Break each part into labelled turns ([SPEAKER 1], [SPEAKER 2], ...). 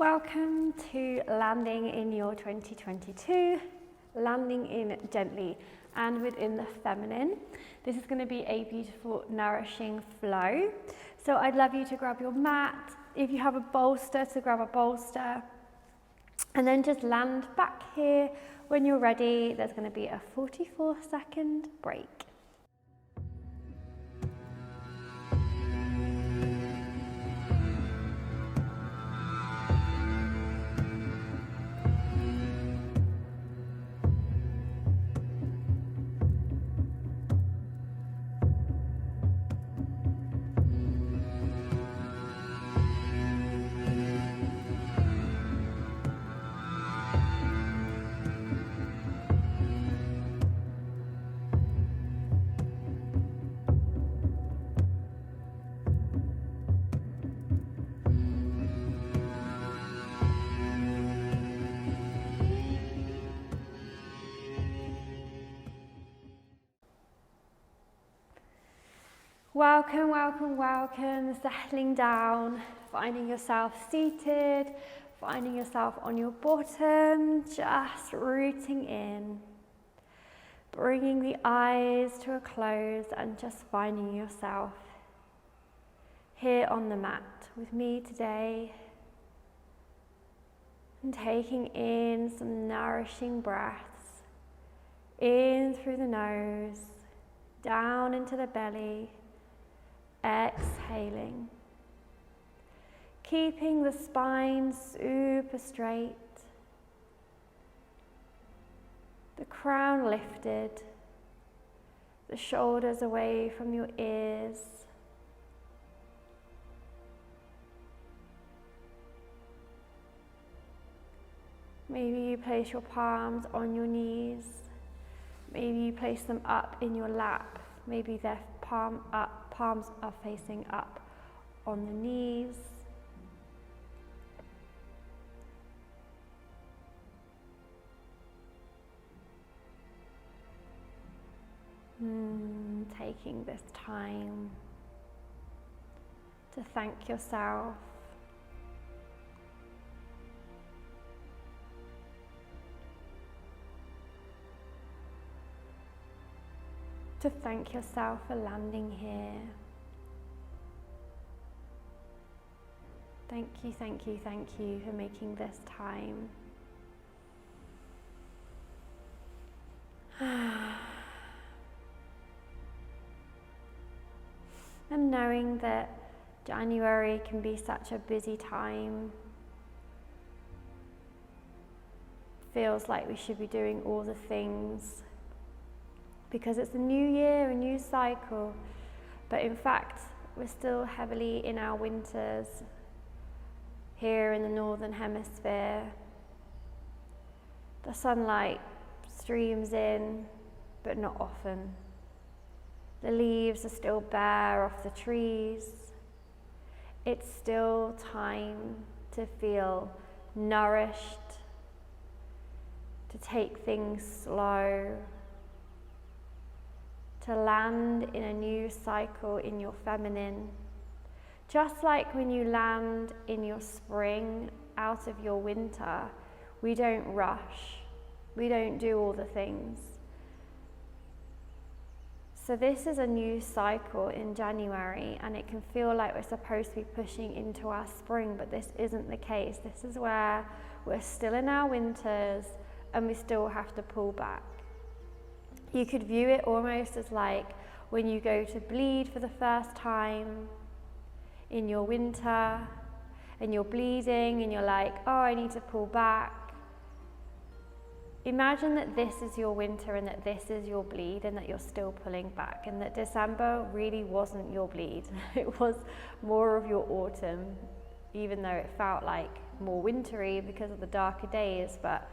[SPEAKER 1] Welcome to landing in your 2022, landing in gently and within the feminine. This is going to be a beautiful, nourishing flow. So I'd love you to grab your mat. If you have a bolster, to grab a bolster. And then just land back here. When you're ready, there's going to be a 44-second break. Welcome, welcome, welcome. Settling down, finding yourself seated, finding yourself on your bottom, just rooting in, bringing the eyes to a close and just finding yourself here on the mat with me today, and taking in some nourishing breaths, in through the nose, down into the belly, exhaling, keeping the spine super straight, the crown lifted, the shoulders away from your ears. Maybe you place your palms on your knees, maybe you place them up in your lap, maybe they're palms are facing up on the knees. Taking this time to thank yourself. To thank yourself for landing here. Thank you, thank you, thank you for making this time. And knowing that January can be such a busy time, feels like we should be doing all the things because it's a new year, a new cycle, but in fact we're still heavily in our winters here in the Northern Hemisphere. The sunlight streams in, but not often. The leaves are still bare off the trees. It's still time to feel nourished, to take things slow, to land in a new cycle in your feminine. Just like when you land in your spring out of your winter, we don't rush, we don't do all the things. So this is a new cycle in January, and it can feel like we're supposed to be pushing into our spring, but this isn't the case. This is where we're still in our winters and we still have to pull back. You could view it almost as like when you go to bleed for the first time in your winter and you're bleeding and you're like, oh, I need to pull back. Imagine that this is your winter and that this is your bleed and that you're still pulling back, and that December really wasn't your bleed. It was more of your autumn, even though it felt like more wintry because of the darker days, but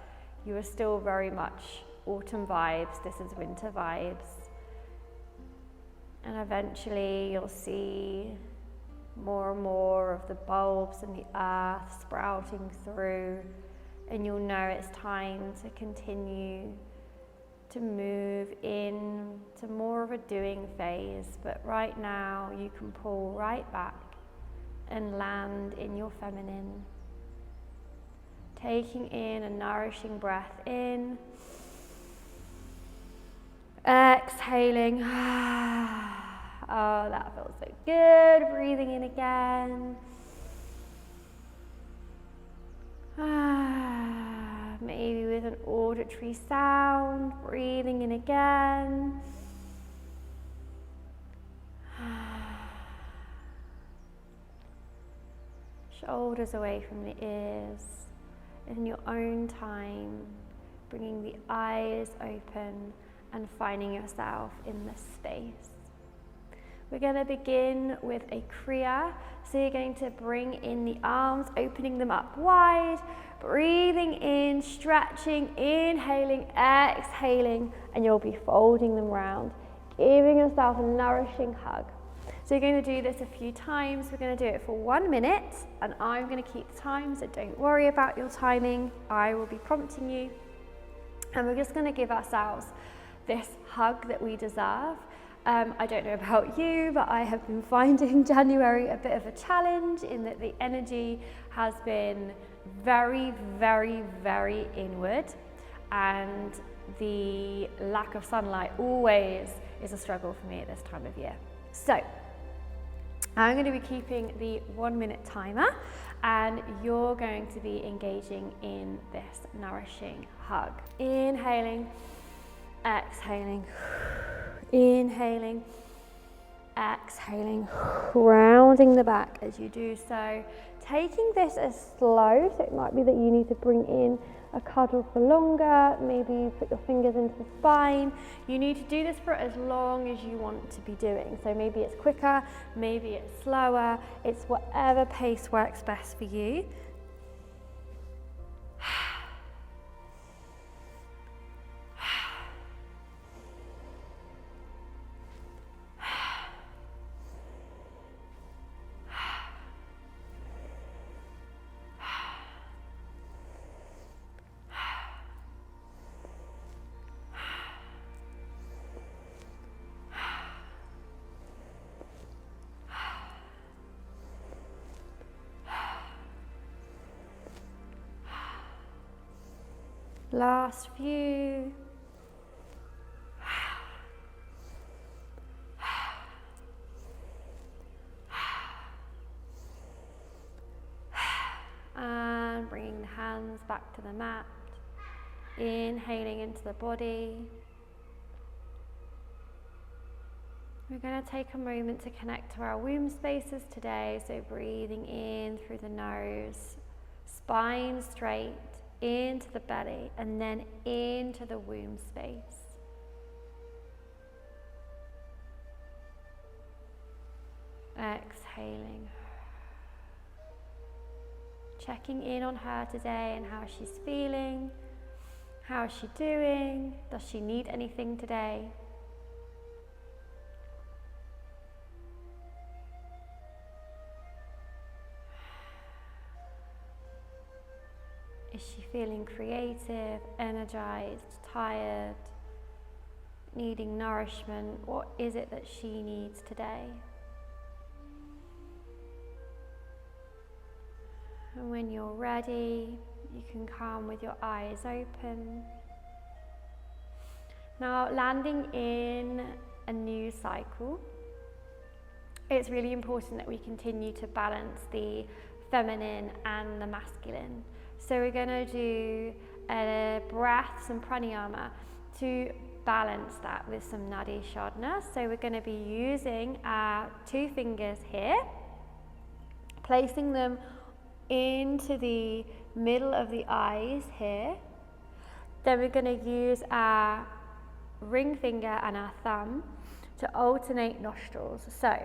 [SPEAKER 1] you were still very much autumn vibes. This is winter vibes. And eventually you'll see more and more of the bulbs and the earth sprouting through, and you'll know it's time to continue to move in to more of a doing phase. But right now you can pull right back and land in your feminine. Taking in a nourishing breath in. Exhaling. Oh, that feels so good. Breathing in again. Maybe with an auditory sound. Breathing in again. Shoulders away from the ears. In your own time, bringing the eyes open and finding yourself in this space. We're going to begin with a kriya. So you're going to bring in the arms, opening them up wide, breathing in, stretching, inhaling, exhaling, and you'll be folding them round, giving yourself a nourishing hug. So you're going to do this a few times. We're going to do it for 1 minute, and I'm going to keep the time, so don't worry about your timing. I will be prompting you. And we're just going to give ourselves this hug that we deserve. I don't know about you, but I have been finding January a bit of a challenge in that the energy has been very, very, very inward, and the lack of sunlight always is a struggle for me at this time of year. So I'm going to be keeping the 1 minute timer, and you're going to be engaging in this nourishing hug. Inhaling, exhaling, inhaling, exhaling, rounding the back as you do so. Taking this as slow, so it might be that you need to bring in a cuddle for longer, maybe you put your fingers into the spine. You need to do this for as long as you want to be doing. So maybe it's quicker, maybe it's slower, it's whatever pace works best for you. Last few. And bringing the hands back to the mat. Inhaling into the body. We're going to take a moment to connect to our womb spaces today. So breathing in through the nose, spine straight, into the belly, and then into the womb space. Exhaling. Checking in on her today and how she's feeling. How is she doing? Does she need anything today? Is she feeling creative, energized, tired, needing nourishment? What is it that she needs today? And when you're ready, you can come with your eyes open. Now, landing in a new cycle, it's really important that we continue to balance the feminine and the masculine. So we're going to do a breath, some pranayama, to balance that with some nadi shodhana. So we're going to be using our 2 fingers here, placing them into the middle of the eyes here. Then we're going to use our ring finger and our thumb to alternate nostrils. So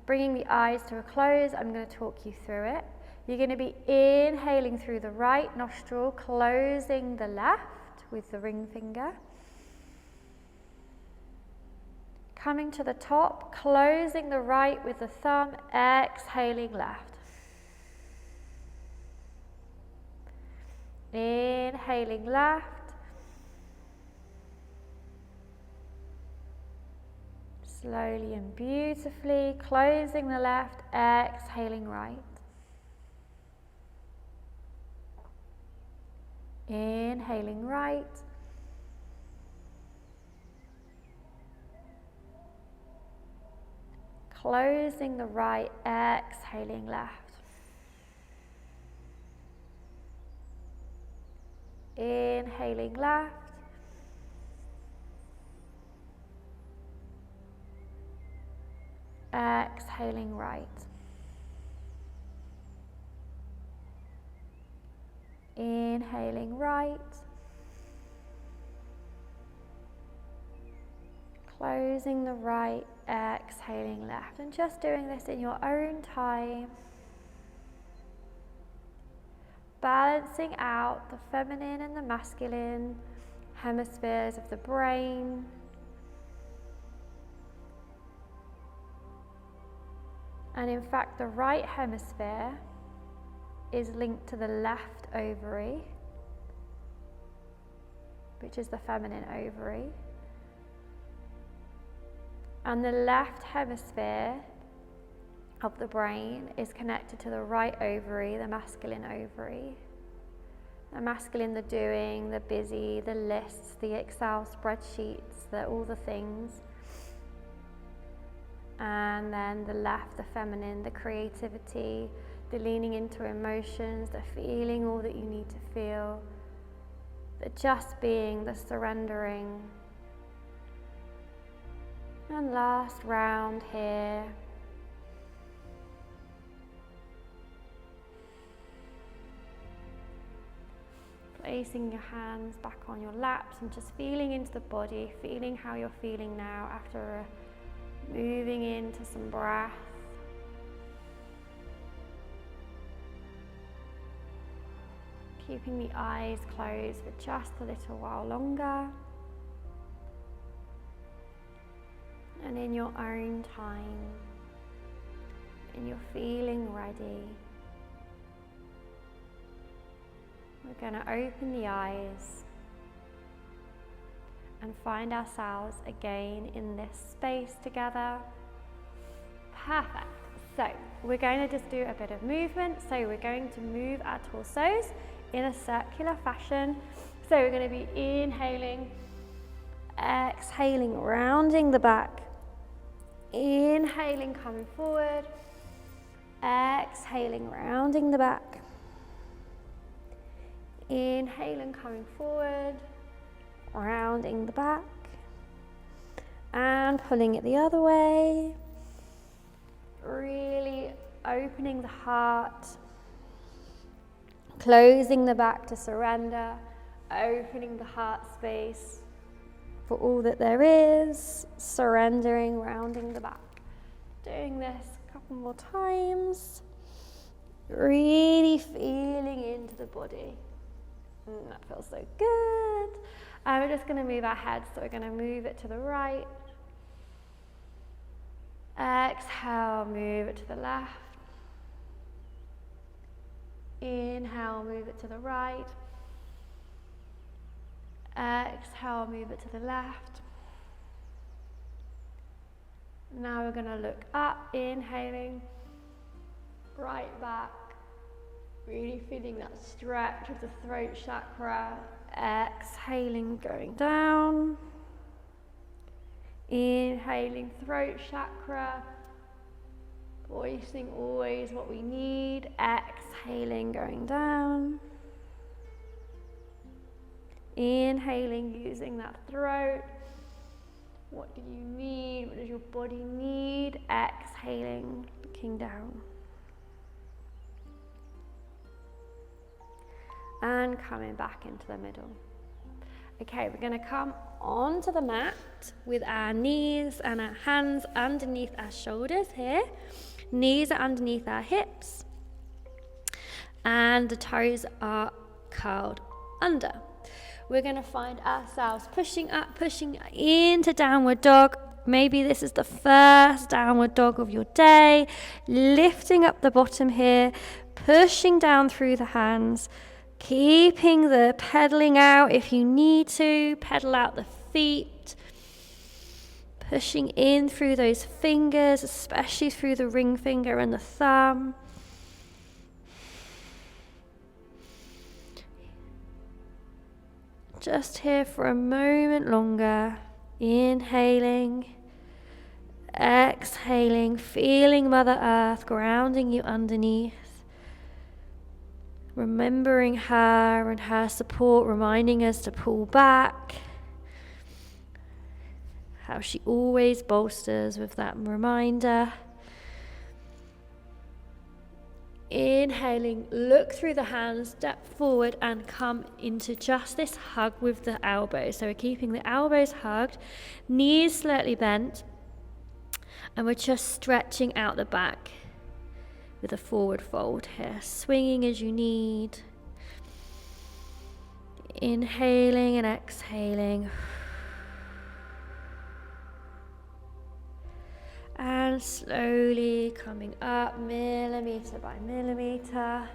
[SPEAKER 1] bringing the eyes to a close, I'm going to talk you through it. You're going to be inhaling through the right nostril, closing the left with the ring finger. Coming to the top, closing the right with the thumb, exhaling left. Inhaling left. Slowly and beautifully, closing the left, exhaling right. Inhaling right. Closing the right, exhaling left. Inhaling left. Exhaling right. Inhaling right. Closing the right, exhaling left. And just doing this in your own time. Balancing out the feminine and the masculine hemispheres of the brain. And in fact, the right hemisphere is linked to the left ovary, which is the feminine ovary. And the left hemisphere of the brain is connected to the right ovary, the masculine ovary. The masculine, the doing, the busy, the lists, the Excel spreadsheets, all the things. And then the left, the feminine, the creativity, the leaning into emotions, the feeling all that you need to feel, the just being, the surrendering. And last round here. Placing your hands back on your laps and just feeling into the body, feeling how you're feeling now after moving into some breath. Keeping the eyes closed for just a little while longer. And in your own time, when you're feeling ready, we're going to open the eyes and find ourselves again in this space together. Perfect. So we're going to just do a bit of movement. So we're going to move our torsos in a circular fashion. So we're going to be inhaling, exhaling, rounding the back. Inhaling, coming forward. Exhaling, rounding the back. Inhaling, coming forward. Rounding the back. And pulling it the other way. Really opening the heart. Closing the back to surrender. Opening the heart space for all that there is, surrendering, rounding the back. Doing this a couple more times. Really feeling into the body. That feels so good. We're just going to move our head, so we're going to move it to the right. Exhale, move it to the left. Inhale, move it to the right. Exhale, move it to the left. Now we're going to look up, inhaling, right back, really feeling that stretch of the throat chakra. Exhaling, going down. Inhaling, throat chakra, voicing always what we need. Exhaling, going down. Inhaling, using that throat. What do you need? What does your body need? Exhaling, looking down. And coming back into the middle. Okay, we're going to come onto the mat with our knees and our hands underneath our shoulders here. Knees are underneath our hips. And the toes are curled under. We're going to find ourselves pushing up, pushing into downward dog. Maybe this is the first downward dog of your day. Lifting up the bottom here, pushing down through the hands, keeping the pedaling out if you need to. Pedal out the feet. Pushing in through those fingers, especially through the ring finger and the thumb. just here for a moment longer. Inhaling, exhaling, feeling Mother Earth grounding you underneath. Remembering her and her support, reminding us to pull back. How she always bolsters with that reminder. Inhaling, look through the hands, step forward and come into just this hug with the elbows. So we're keeping the elbows hugged, knees slightly bent, and we're just stretching out the back with a forward fold here, swinging as you need. Inhaling and exhaling. And slowly coming up, millimeter by millimeter,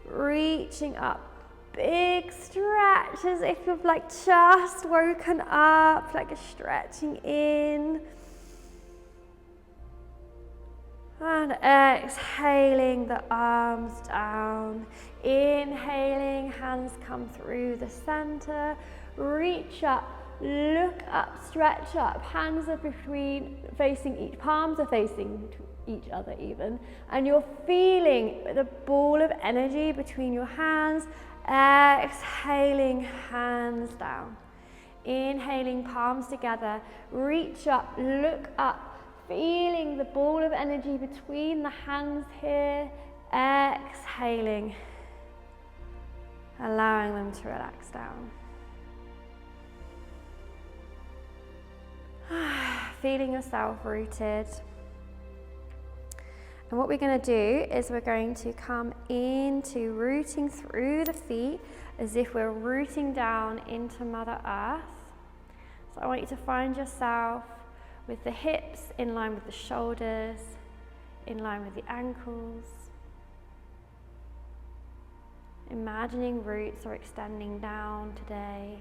[SPEAKER 1] reaching up, big stretch as if you've like just woken up, like a stretching in. And exhaling the arms down, inhaling, hands come through the center, reach up, look up, stretch up, hands are facing each, palms are facing each other even, and you're feeling the ball of energy between your hands, exhaling, hands down, inhaling, palms together, reach up, look up, feeling the ball of energy between the hands here, exhaling, allowing them to relax down. Feeling yourself rooted. And what we're going to do is we're going to come into rooting through the feet as if we're rooting down into Mother Earth. So I want you to find yourself with the hips in line with the shoulders, in line with the ankles. Imagining roots are extending down today.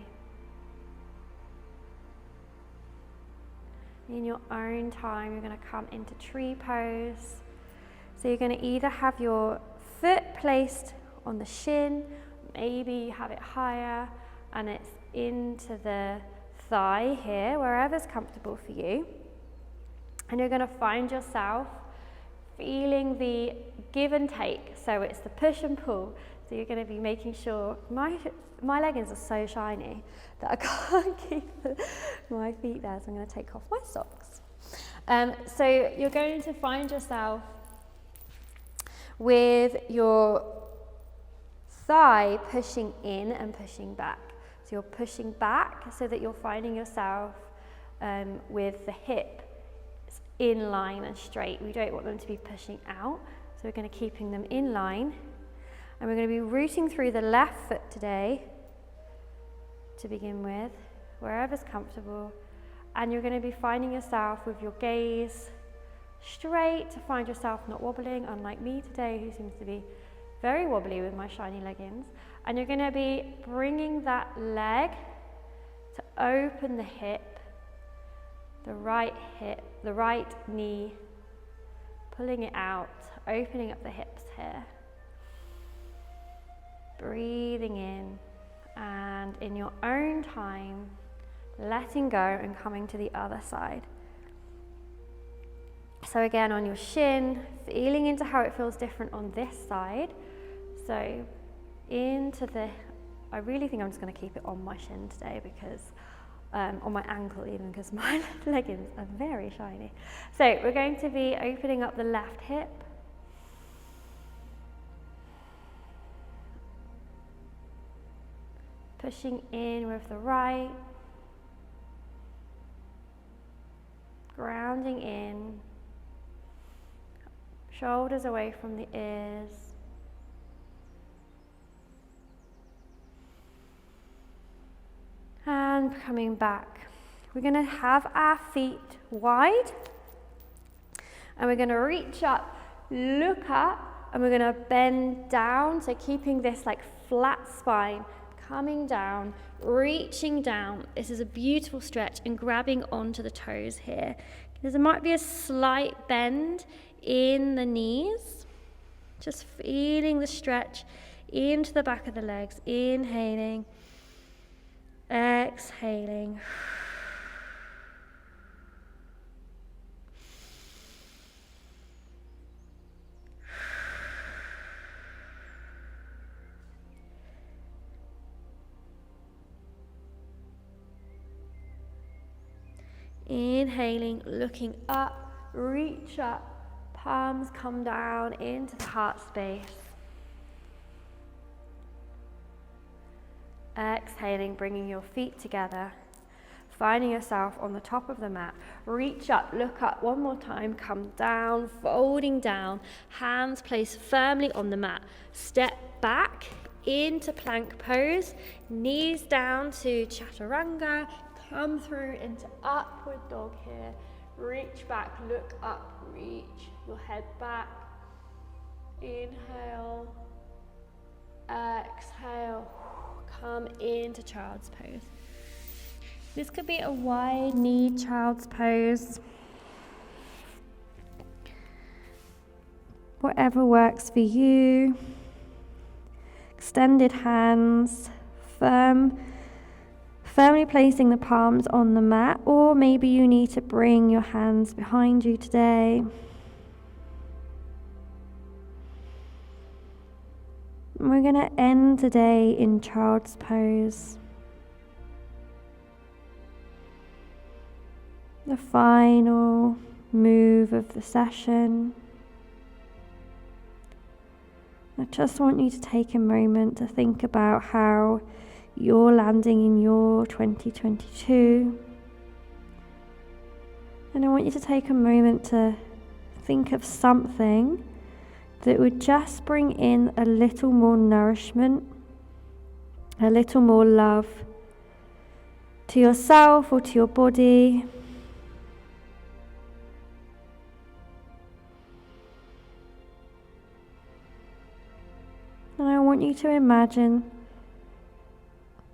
[SPEAKER 1] In your own time, you're going to come into tree pose. So you're going to either have your foot placed on the shin, maybe you have it higher and it's into the thigh here, wherever's comfortable for you. And you're going to find yourself feeling the give and take. So it's the push and pull. So you're going to be making sure, my leggings are so shiny that I can't keep my feet there, so I'm going to take off my socks. So you're going to find yourself with your thigh pushing in and pushing back. So you're pushing back so that you're finding yourself with the hip in line and straight. We don't want them to be pushing out, so we're going to keeping them in line. And we're going to be rooting through the left foot today to begin with, wherever's comfortable. And you're going to be finding yourself with your gaze straight to find yourself not wobbling, unlike me today, who seems to be very wobbly with my shiny leggings. And you're going to be bringing that leg to open the hip, the right knee, pulling it out, opening up the hips here. Breathing in, and in your own time, letting go and coming to the other side. So again, on your shin, feeling into how it feels different on this side. So I really think I'm just going to keep it on my shin today because, on my ankle even, because my leggings are very shiny. So we're going to be opening up the left hip. Pushing in with the right, grounding in, shoulders away from the ears, and coming back. We're going to have our feet wide, and we're going to reach up, look up, and we're going to bend down, so keeping this like flat spine. Coming down, reaching down. This is a beautiful stretch and grabbing onto the toes here. There might be a slight bend in the knees. Just feeling the stretch into the back of the legs. Inhaling Exhaling. Inhaling, looking up, reach up, palms come down into the heart space. Exhaling, bringing your feet together, finding yourself on the top of the mat. Reach up, look up one more time, come down, folding down, hands placed firmly on the mat. Step back into plank pose, knees down to chaturanga. Come through into upward dog here. Reach back, look up, reach your head back. Inhale, exhale, come into child's pose. This could be a wide knee child's pose. Whatever works for you. Extended hands, firmly placing the palms on the mat, or maybe you need to bring your hands behind you today. And we're going to end today in child's pose. The final move of the session. I just want you to take a moment to think about how you're landing in your 2022. And I want you to take a moment to think of something that would just bring in a little more nourishment, a little more love to yourself or to your body. And I want you to imagine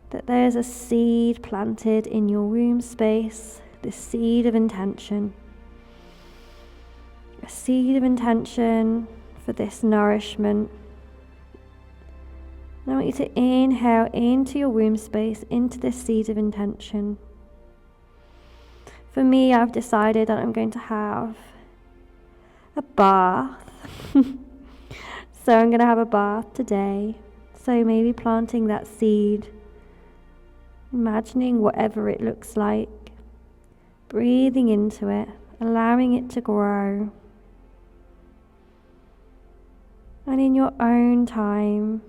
[SPEAKER 1] that there's a seed planted in your womb space, this seed of intention. A seed of intention for this nourishment. And I want you to inhale into your womb space, into this seed of intention. For me, I've decided that I'm going to have a bath. So I'm going to have a bath today. So maybe planting that seed. Imagining whatever it looks like, breathing into it, allowing it to grow. And in your own time,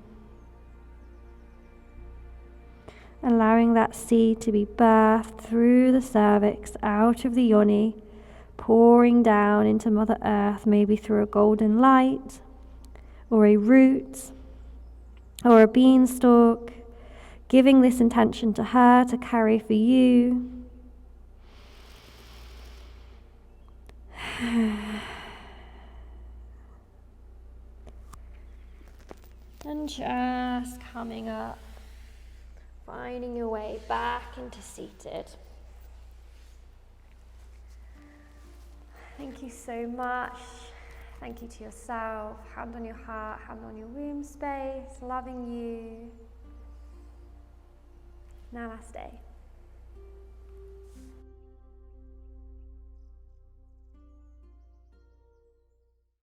[SPEAKER 1] allowing that seed to be birthed through the cervix, out of the yoni, pouring down into Mother Earth, maybe through a golden light, or a root, or a beanstalk. Giving this intention to her to carry for you. And just coming up, finding your way back into seated. Thank you so much. Thank you to yourself. Hand on your heart, hand on your womb space, loving you. Namaste.